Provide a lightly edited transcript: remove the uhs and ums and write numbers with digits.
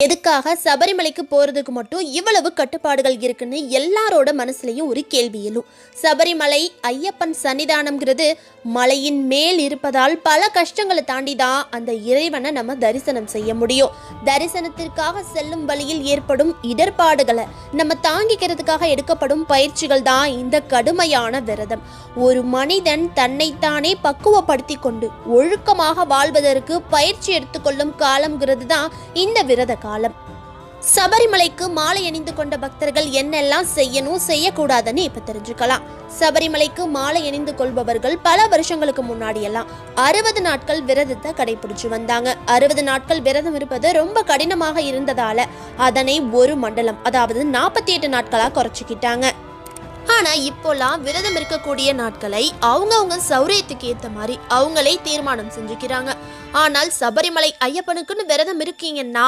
எதுக்காக சபரிமலைக்கு போறதுக்கு மட்டும் இவ்வளவு கட்டுப்பாடுகள் இருக்குன்னு எல்லாரோட மனசுலயும் ஒரு கேள்வி எழும். சபரிமலை ஐயப்பன் சன்னிதானம்ங்கிறது மலையின் மேல் இருப்பதால் பல கஷ்டங்களை தாண்டி தான் அந்த இறைவனை நம்ம தரிசனம் செய்ய முடியும். தரிசனத்திற்காக செல்லும் வழியில் ஏற்படும் இடர்பாடுகளை நம்ம தாங்கிக்கிறதுக்காக எடுக்கப்படும் பயிற்சிகள் தான் இந்த கடுமையான விரதம். ஒரு மனிதன் தன்னைத்தானே பக்குவப்படுத்தி கொண்டு ஒழுக்கமாக வாழ்வதற்கு பயிற்சி எடுத்துக்கொள்ளும் காலம்ங்கிறது தான் இந்த விரத காலம். சபரிமலைக்கு மாலை அணிந்து கொண்ட பக்தர்கள் என்னெல்லாம் செய்யணும் செய்யக்கூடாதுன்னு இப்ப தெரிஞ்சுக்கலாம். சபரிமலைக்கு மாலை அணிந்து கொள்பவர்கள் பல வருஷங்களுக்கு முன்னாடி எல்லாம் 60 நாட்கள் விரதத்தை கடைபிடிச்சு வந்தாங்க. 60 நாட்கள் விரதம் இருப்பது ரொம்ப கடினமாக இருந்ததால அதனை ஒரு மண்டலம், அதாவது 48 நாட்களா குறைச்சிக்கிட்டாங்க. ஆனா இப்போலாம் விரதம் இருக்கக்கூடிய நாட்களை அவங்கவுங்க சௌரியத்துக்கு ஏத்த மாதிரி அவங்களே தீர்மானம் செஞ்சுக்கிறாங்க. ஆனால் சபரிமலை ஐயப்பனுக்குன்னு விரதம் இருக்கீங்கன்னா